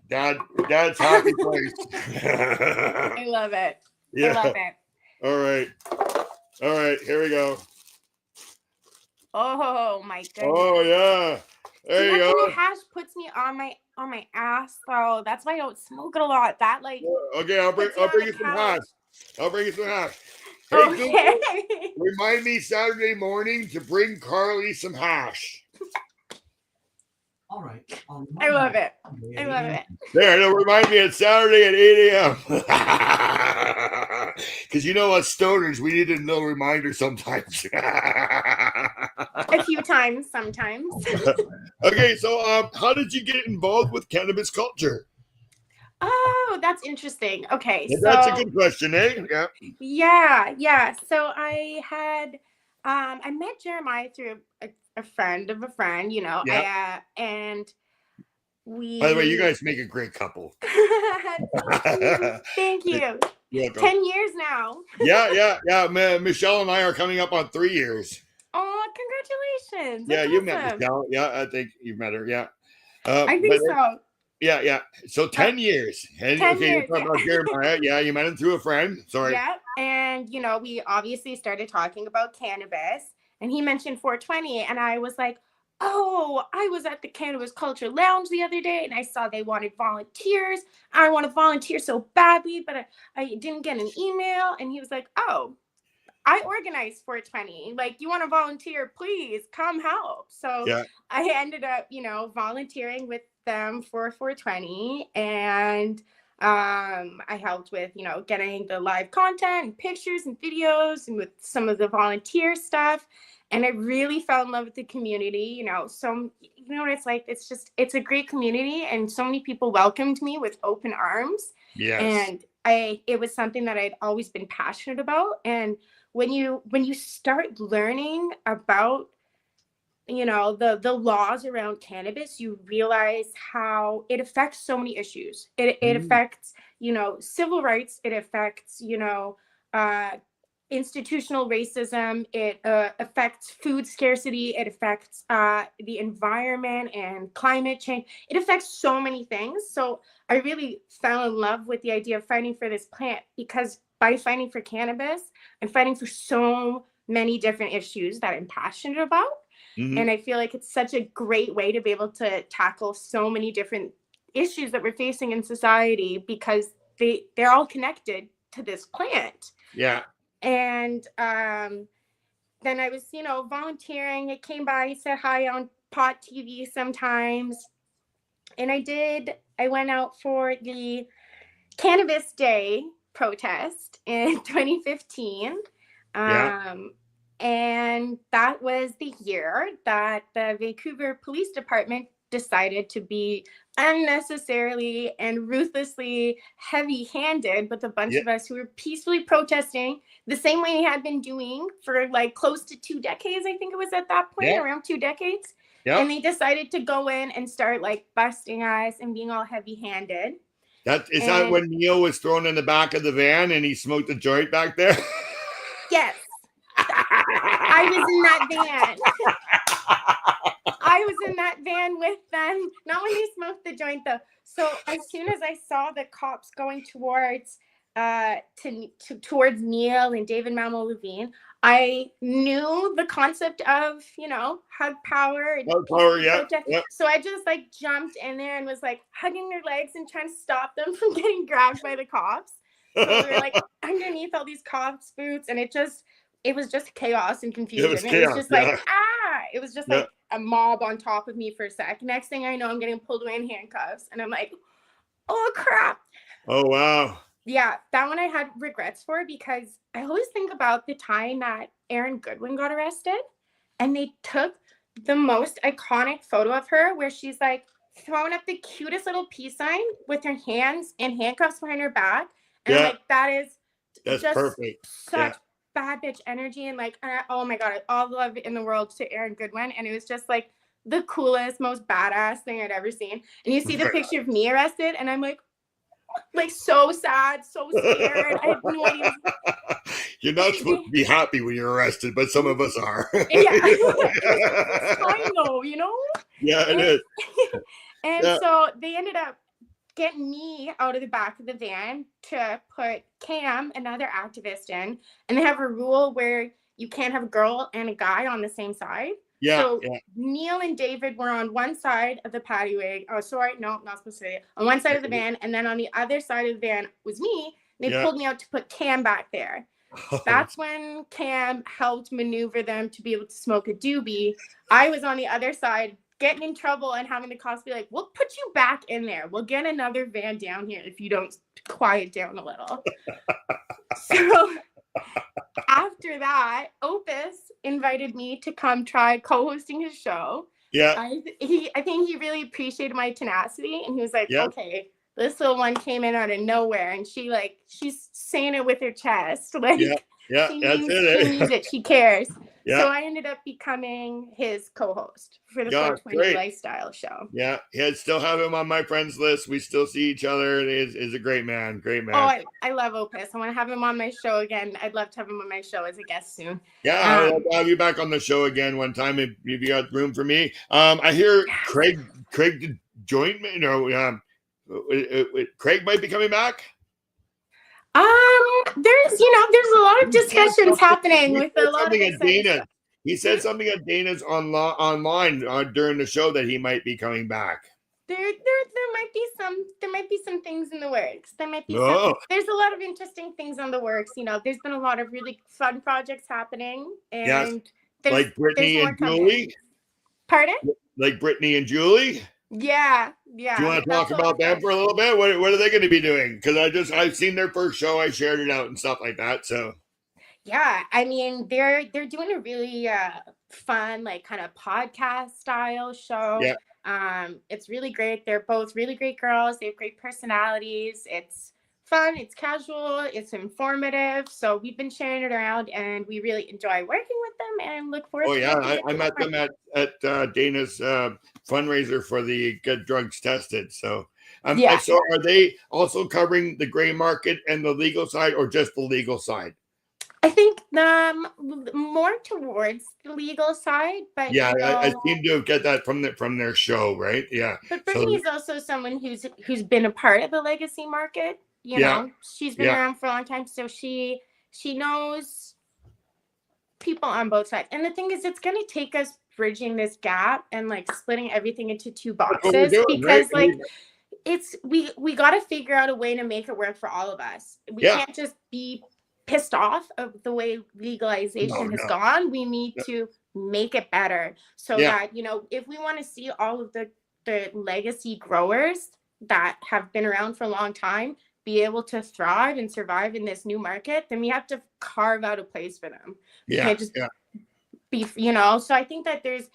C: Dad's happy place.
F: I love it.
C: Yeah.
F: I love it.
C: All right. Here we go.
F: Oh my goodness.
C: Oh yeah. There
F: that
C: you
F: kind
C: go.
F: of hash puts me on my ass, though. That's why I don't smoke it a lot. That like
C: Okay, I'll bring you some hash. I'll bring you some hash. Hey,
F: okay.
C: Google, remind me Saturday morning to bring Carly some hash.
G: All right.
F: I love it. I love it.
C: There, it'll remind me it's Saturday at 8 a.m. Because you know us stoners, we need a little reminder sometimes.
F: A few times, sometimes.
C: Okay, so how did you get involved with cannabis culture?
F: Oh, that's interesting. Okay,
C: Yeah,
F: so
C: that's a good question, eh? Yeah.
F: yeah. So I had I met Jeremiah through a friend of a friend, you know.
C: Yeah.
F: And we
C: By the way, you guys make a great couple.
F: Thank you.
C: You're welcome.
F: 10 years now.
C: Yeah. Michelle and I are coming up on 3 years.
F: Oh, congratulations.
C: Yeah,
F: That's
C: you met
F: awesome.
C: Michelle. Yeah, I think you've met her. Yeah.
F: I think so.
C: Yeah. So 10 years. And
F: 10
C: okay,
F: years,
C: you're talking about Jeremiah. Yeah, you met him through a friend. Sorry.
F: Yeah. And, you know, we obviously started talking about cannabis, and he mentioned 420. And I was like, oh, I was at the Cannabis Culture Lounge the other day and I saw they wanted volunteers. I want to volunteer so badly, but I didn't get an email. And he was like, oh, I organized 420. Like, you want to volunteer, please come help. So
C: Yeah.
F: I ended up, you know, volunteering with them for 420. And I helped with, you know, getting the live content and pictures and videos and with some of the volunteer stuff. And I really fell in love with the community, you know. So, you know what it's like? It's a great community, and so many people welcomed me with open arms.
C: Yes.
F: And it was something that I'd always been passionate about. And when you start learning about, you know, the laws around cannabis, you realize how it affects so many issues. It affects, you know, civil rights. It affects, you know, institutional racism. It affects food scarcity. It affects the environment and climate change. It affects so many things. So I really fell in love with the idea of fighting for this plant, because by fighting for cannabis, I'm fighting for so many different issues that I'm passionate about.
C: Mm-hmm.
F: And I feel like it's such a great way to be able to tackle so many different issues that we're facing in society, because they're all connected to this plant.
C: Yeah.
F: And then I was, you know, volunteering. I came by, said hi on Pot TV sometimes. And I went out for the Cannabis Day protest in 2015.
C: Yeah.
F: And that was the year that the Vancouver Police Department decided to be unnecessarily and ruthlessly heavy-handed with a bunch of us who were peacefully protesting the same way he had been doing for like close to 2 decades. I think it was at that point, around 2 decades. And they decided to go in and start like busting us and being all heavy-handed.
C: That when Neil was thrown in the back of the van and he smoked a joint back there?
F: Yes. I was in that van. I was in that van with them. Not when they smoked the joint, though. So as soon as I saw the cops going towards towards Neil and David Mamo Levine, I knew the concept of, you know, hug power.
C: Hug power, yeah.
F: So I just like jumped in there and was like hugging their legs and trying to stop them from getting grabbed by the cops. So we were like underneath all these cops' boots, and it was just chaos and confusion. It was just like, it was just like a mob on top of me for a sec. Next thing I know, I'm getting pulled away in handcuffs, and I'm like, oh crap.
C: Oh wow.
F: Yeah, that one I had regrets for, because I always think about the time that Aaron Goodwin got arrested, and they took the most iconic photo of her where she's like throwing up the cutest little peace sign with her hands and handcuffs behind her back. And I'm like, that's just
C: perfect.
F: Such bad bitch energy. And like, oh my God, all the love in the world to Aaron Goodwin. And it was just like the coolest, most badass thing I'd ever seen. And you see the picture of me arrested, and I'm like so sad, so scared. I have no idea.
C: You're not supposed to be happy when you're arrested, but some of us are.
F: I know, you know?
C: Yeah, it is.
F: And so they ended up getting me out of the back of the van to put Cam, another activist, in. And they have a rule where you can't have a girl and a guy on the same side.
C: Yeah,
F: So
C: yeah.
F: Neil and David were on one side of the paddy. Oh, sorry, no, not supposed to say it. On one side of the van, and then on the other side of the van was me. They
C: Yeah.
F: pulled me out to put Cam back there. That's when Cam helped maneuver them to be able to smoke a doobie. I was on the other side, getting in trouble and having the cops be like, we'll put you back in there. We'll get another van down here if you don't quiet down a little. So after that, Opus invited me to come try co-hosting his show.
C: Yeah.
F: I think he really appreciated my tenacity, and he was like,
C: Yeah.
F: okay, this little one came in out of nowhere, and she's saying it with her chest. Like,
C: Yeah,
F: she
C: that's
F: means,
C: it.
F: she means it. She cares.
C: Yeah.
F: So I ended up becoming his co-host for the
C: Yeah,
F: 420
C: great.
F: Lifestyle Show.
C: Yeah, I still have him on my friends list. We still see each other. And is a great man. Great man.
F: Oh, I love Opus. I want to have him on my show again. I'd love to have him on my show as a guest soon.
C: Yeah, I'd love to have you back on the show again one time if you got room for me. I hear Craig joined me. Craig might be coming back.
F: There's a lot of discussions happening with a lot of exciting stuff.
C: He said something at Dana's online during the show that he might be coming back.
F: There might be some things in the works. There's a lot of interesting things on the works. There's been a lot of really fun projects happening, and
C: like Brittany and Julie.
F: Pardon?
C: Like Brittany and Julie.
F: Yeah.
C: Do you want to talk about them for a little bit? What are they going to be doing? Because I've seen their first show. I shared it out and stuff like that. So.
F: Yeah, I mean, they're doing a really fun, like, kind of podcast style show.
C: Yeah.
F: It's really great. They're both really great girls. They have great personalities. It's fun. It's casual. It's informative. So we've been sharing it around, and we really enjoy working with them and look forward.
C: Oh yeah, I met them at Dana's fundraiser for the Get Drugs Tested. So. So are they also covering the gray market and the legal side, or just the legal side?
F: I think more towards the legal side, but
C: yeah, I seem to get that from their show, right? Yeah.
F: But Brittany's also someone who's been a part of the legacy market. You know, she's been around for a long time, so she knows people on both sides. And the thing is, it's going to take us bridging this gap and like splitting everything into two boxes because we got to figure out a way to make it work for all of us. We can't just be pissed off of the way legalization has gone. We need to make it better so that, if we want to see all of the legacy growers that have been around for a long time be able to thrive and survive in this new market, then we have to carve out a place for them. We can't just be, so I think there's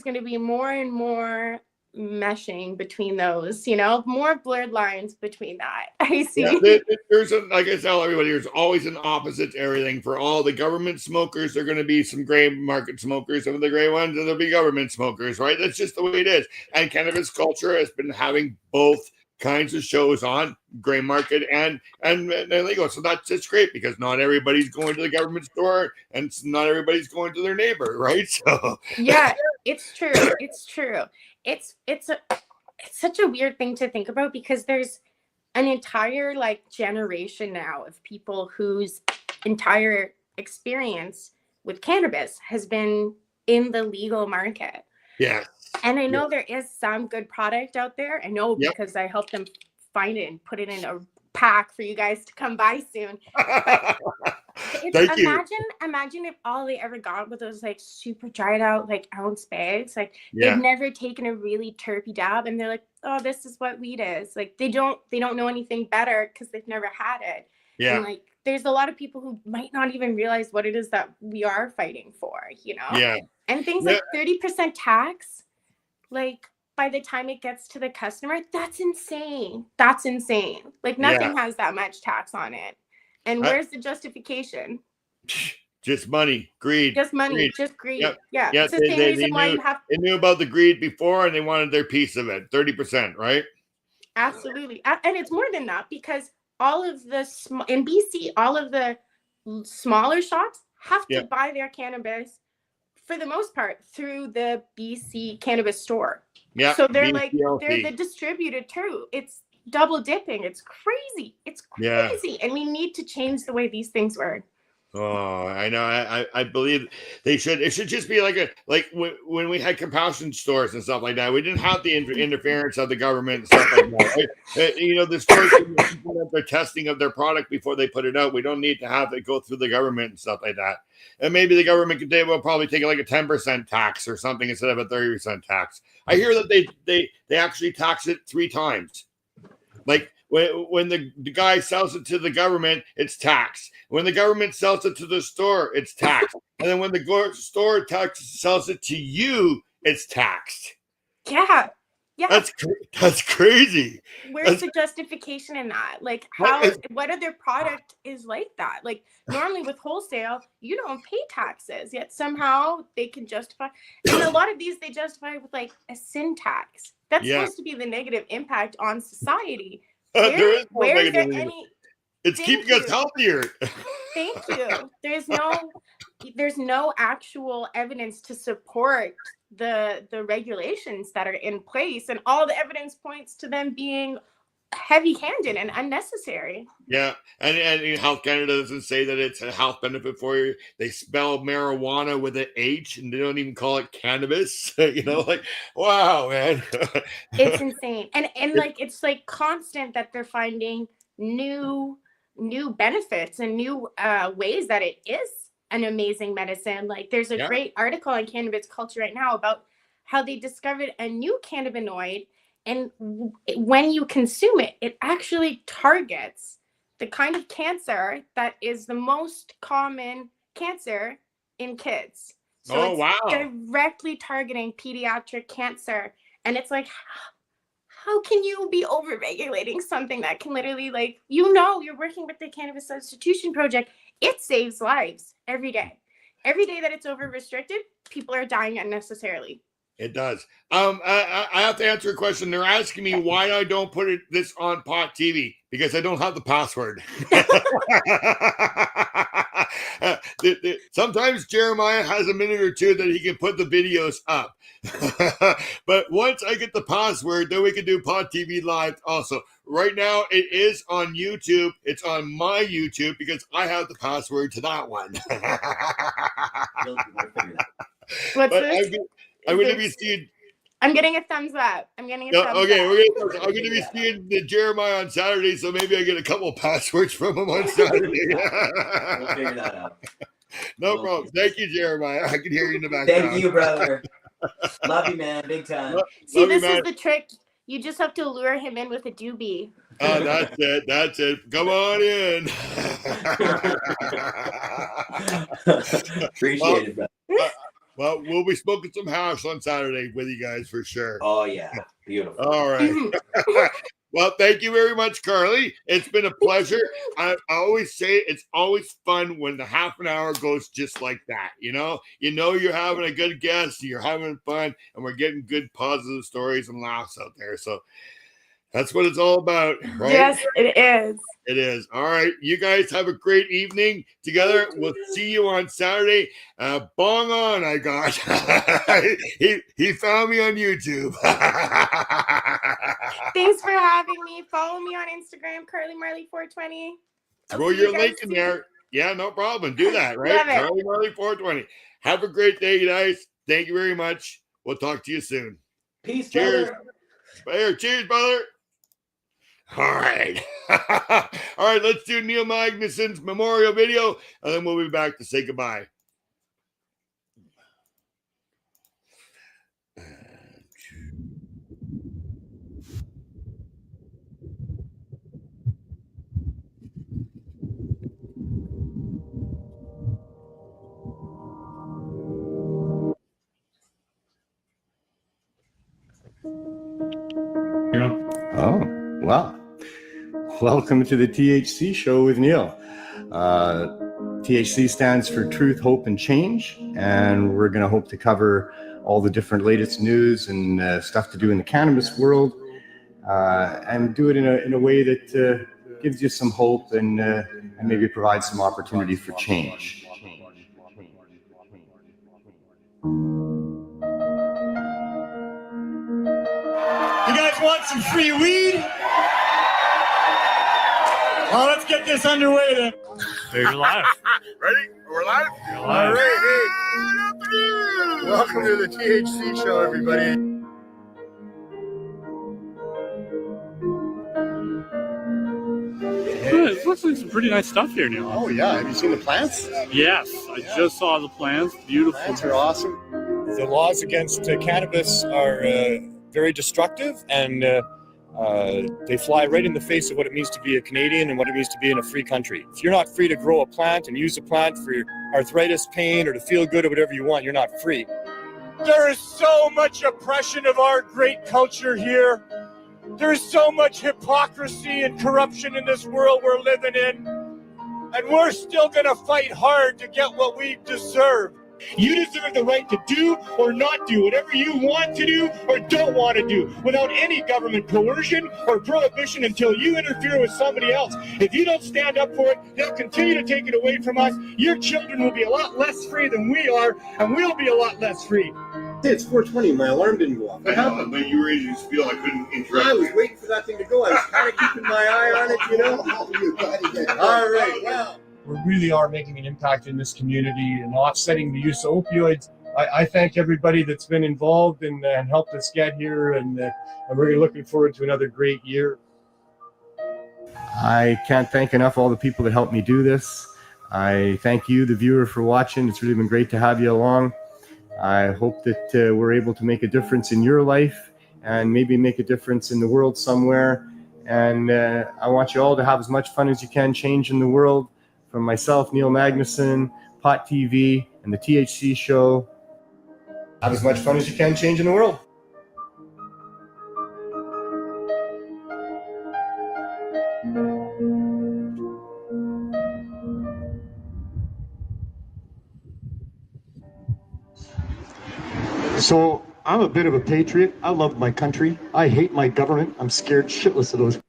F: going to be more and more meshing between those, more blurred lines between that. I see.
C: Yeah, there's like I tell everybody, there's always an opposite to everything. For all the government smokers, there are going to be some gray market smokers. Some of the gray ones, and there'll be government smokers, right? That's just the way it is. And Cannabis Culture has been having both kinds of shows on gray market and legal. So that's just great because not everybody's going to the government store and not everybody's going to their neighbor, right? So
F: yeah, it's true. It's true. It's such a weird thing to think about because there's an entire generation now of people whose entire experience with cannabis has been in the legal market.
C: Yeah.
F: And I know there is some good product out there. I know because I helped them find it and put it in a pack for you guys to come by soon. Imagine if all they ever got were those super dried out ounce bags. They've never taken a really terpy dab and they're like, oh, this is what weed is. They don't know anything better because they've never had it.
C: Yeah.
F: And there's a lot of people who might not even realize what it is that we are fighting for,
C: Yeah.
F: And things like 30% tax, by the time it gets to the customer, that's insane. Nothing has that much tax on it. And where's the justification?
C: Just money, greed.
F: Just money, just greed.
C: Yep.
F: Yeah.
C: Yep.
F: It's the same reason why you have.
C: They knew about the greed before, and they wanted their piece of it. 30%, right?
F: Absolutely, and it's more than that because all of the in BC, all of the smaller shops have to buy their cannabis for the most part through the BC cannabis store. Yeah. So they're they're the distributor too. It's double dipping. It's crazy. And we need to change the way these things work.
C: Oh, I know. I believe they should. It should just be like when we had compassion stores and stuff like that. We didn't have the interference of the government and stuff like that. The stores have their testing of their product before they put it out. We don't need to have it go through the government and stuff like that. And maybe the government will probably take like a 10% tax or something instead of a 30% tax. I hear that they actually tax it 3 times. Like when the guy sells it to the government, it's taxed. When the government sells it to the store, it's taxed. And then when the store sells it to you, it's taxed.
F: Yeah.
C: That's crazy.
F: Where's the justification in that? Like, what other product is like that? Like, normally with wholesale, you don't pay taxes, yet somehow they can justify. And a lot of these they justify with like a sin tax. That's supposed to be the negative impact on society. Where is there any?
C: It's keeping us healthier.
F: Thank you. There's no actual evidence to support the regulations that are in place, and all the evidence points to them being heavy-handed and unnecessary.
C: Yeah, and Health Canada doesn't say that it's a health benefit for you. They spell marijuana with an H, and they don't even call it cannabis. Like, wow, man.
F: It's insane, and like it's like constant that they're finding new benefits and new ways that it is an amazing medicine. Like there's a great article on Cannabis Culture right now about how they discovered a new cannabinoid, and when you consume it, it actually targets the kind of cancer that is the most common cancer in kids. So it's directly targeting pediatric cancer. And it's like, how can you be over-regulating something that can literally, like, you're working with the Cannabis Substitution Project. It saves lives every day. Every day that it's over-restricted, people are dying unnecessarily.
C: It does. I have to answer a question. They're asking me why I don't put this on Pot TV, because I don't have the password. Sometimes Jeremiah has a minute or two that he can put the videos up. But once I get the password, then we can do Pod TV Live also. Right now, it is on YouTube. It's on my YouTube because I have the password to that one.
F: What's this?
C: I'm going to be seeing.
F: I'm getting a thumbs up.
C: Okay, I'm going to be seeing the Jeremiah on Saturday, so maybe I get a couple of passwords from him on Saturday.
H: We'll figure that out.
C: No problem. Thank you, Jeremiah. I can hear you in the background.
H: Thank you, brother. Love you, man. Big time.
F: See, this is the trick. You just have to lure him in with a doobie.
C: Oh, that's it. That's it. Come on in.
H: Appreciate it, brother.
C: Well, we'll be smoking some hash on Saturday with you guys for sure.
H: Oh, yeah. Beautiful.
C: All right. Well, thank you very much, Carly. It's been a pleasure. I always say it's always fun when the half an hour goes just like that. You're having a good guest, you're having fun, and we're getting good positive stories and laughs out there. So that's what it's all about, right?
F: Yes, it is.
C: It is. All right. You guys have a great evening together. We'll see you on Saturday. Bong on, I got. he found me on YouTube.
F: Thanks for having me. Follow me on Instagram, CarlyMarley420.
C: Throw your link in there. Yeah, no problem. Do that, right? CarlyMarley420. Have a great day, guys. Thank you very much. We'll talk to you soon.
H: Peace,
C: cheers.
H: brother.
C: Cheers, brother. All right. All right, let's do Neil Magnuson's memorial video, and then we'll be back to say goodbye.
D: Oh, well. Welcome to the THC Show with Neil. THC stands for Truth, Hope, and Change, and we're going to hope to cover all the different latest news and stuff to do in the cannabis world, and do it in a way that gives you some hope and maybe provides some opportunity for change.
A: You guys want some free weed? Well, let's get this underway then.
I: You're live.
C: Ready? We're live?
D: All right, hey. Welcome to the THC Show, everybody.
I: It looks like some pretty nice stuff here, Neil.
D: Oh, yeah. Have you seen the plants?
I: Yes, I just saw the plants. Beautiful.
D: Plants are awesome.
J: The laws against cannabis are very destructive, and they fly right in the face of what it means to be a Canadian and what it means to be in a free country. If you're not free to grow a plant and use a plant for your arthritis, pain, or to feel good or whatever you want, you're not free.
A: There is so much oppression of our great culture here. There is so much hypocrisy and corruption in this world we're living in. And we're still going to fight hard to get what we deserve. You deserve the right to do or not do whatever you want to do or don't want to do without any government coercion or prohibition until you interfere with somebody else. If you don't stand up for it, they'll continue to take it away from us. Your children will be a lot less free than we are, and we'll be a lot less free.
D: Hey, it's 4:20. My alarm didn't go off. What happened?
C: When you were ready to spiel, I couldn't interrupt.
D: I was waiting for that thing to go. I was kind of keeping my eye on it, you know? All right, wow.
J: We really are making an impact in this community and offsetting the use of opioids. I thank everybody that's been involved and helped us get here, and we're really looking forward to another great year.
D: I can't thank enough all the people that helped me do this. I thank you, the viewer, for watching. It's really been great to have you along. I hope that we're able to make a difference in your life and maybe make a difference in the world somewhere. And I want you all to have as much fun as you can changing the world. From myself, Neil Magnuson, Pot TV, and the THC Show. Have as much fun as you can changing the world.
J: So I'm a bit of a patriot. I love my country. I hate my government. I'm scared shitless of those.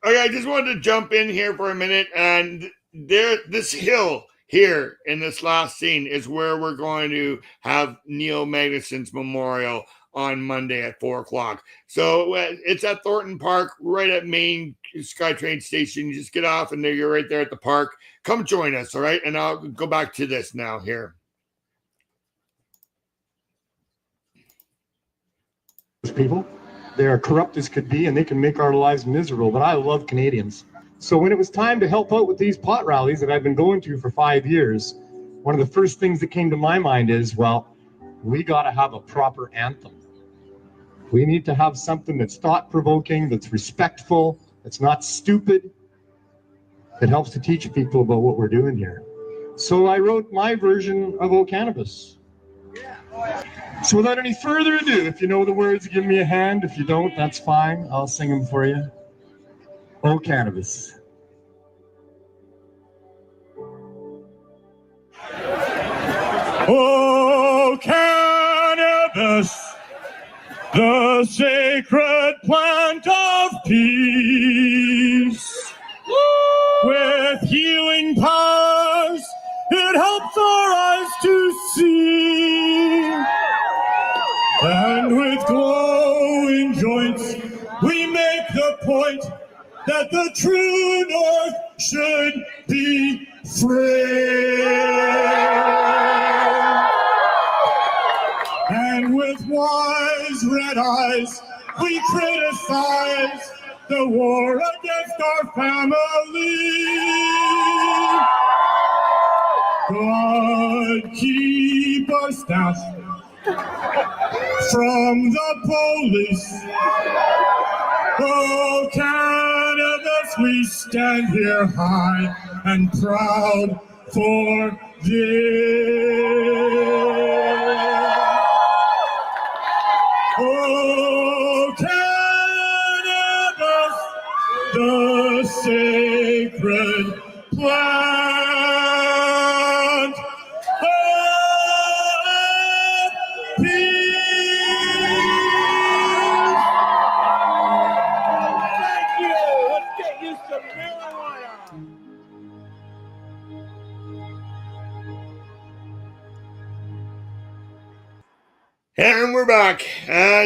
C: Okay, I just wanted to jump in here for a minute, and this hill here in this last scene is where we're going to have Neil Magnuson's memorial on Monday at 4:00. So it's at Thornton Park, right at Main SkyTrain Station. You just get off, and you're right there at the park. Come join us, all right? And I'll go back to this now here.
J: People. They are corrupt as could be, and they can make our lives miserable, but I love Canadians. So when it was time to help out with these pot rallies that I've been going to for 5 years, one of the first things that came to my mind is, well, we got to have a proper anthem. We need to have something that's thought-provoking, that's respectful, that's not stupid, that helps to teach people about what we're doing here. So I wrote my version of O Cannabis. So without any further ado, if you know the words, give me a hand. If you don't, that's fine. I'll sing them for you. Oh, Cannabis. Oh, cannabis, the sacred plant of peace. With healing powers, it helps our eyes to see. And with glowing joints, we make the point that the true north should be free. And with wise red eyes, we criticize the war against our family. God keep us down from the police. Oh, cannabis, we stand here high and proud for this. Oh, cannabis, the sacred plant of peace. Thank you. Let's get you some marijuana.
C: And we're back.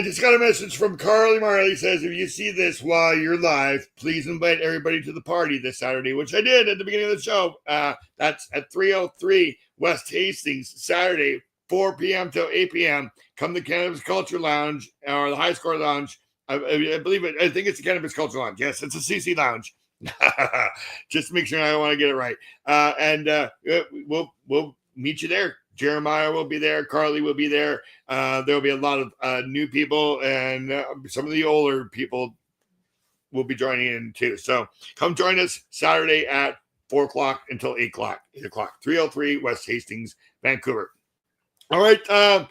C: Just got a message from Carly Marley. Says, if you see this while you're live, please invite everybody to the party this Saturday, which I did at the beginning of the show. That's at 303 West Hastings, Saturday, 4 p.m. till 8 p.m. Come to Cannabis Culture Lounge or the High Score Lounge. I believe it. I think it's the Cannabis Culture Lounge. Yes, it's a CC Lounge. Just to make sure I don't want to get it right. We'll meet you there. Jeremiah will be there. Carly will be there. There'll be a lot of new people, and some of the older people will be joining in too. So come join us Saturday at 4 o'clock until 8 o'clock, 303 West Hastings, Vancouver. All right.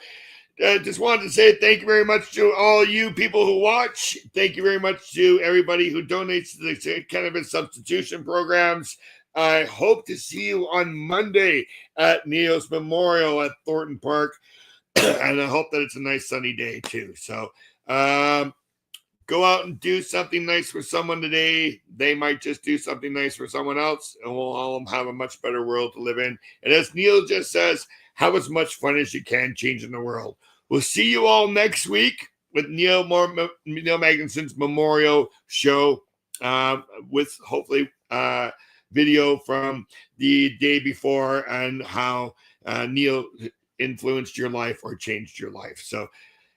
C: Just wanted to say thank you very much to all you people who watch. Thank you very much to everybody who donates to the Cannabis Substitution Programs. I hope to see you on Monday at Neil's Memorial at Thornton Park. And I hope that it's a nice sunny day too. So go out and do something nice for someone today. They might just do something nice for someone else, and we'll all have a much better world to live in. And as Neil just says, have as much fun as you can changing the world. We'll see you all next week with Neil Magnuson's Memorial Show with hopefully video from the day before and how Neil influenced your life or changed your life. So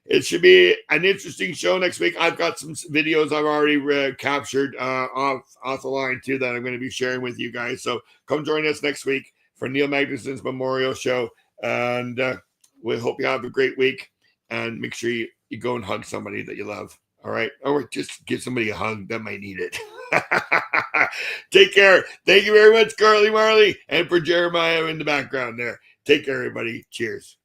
C: it should be an interesting show next week. I've got some videos I've already captured off the line too that I'm going to be sharing with you guys. So come join us next week for Neil Magnuson's Memorial Show. And we hope you have a great week, and make sure you go and hug somebody that you love. All right. Or just give somebody a hug that might need it. Take care. Thank you very much, Carly Marley, and for Jeremiah in the background there. Take care, everybody. Cheers.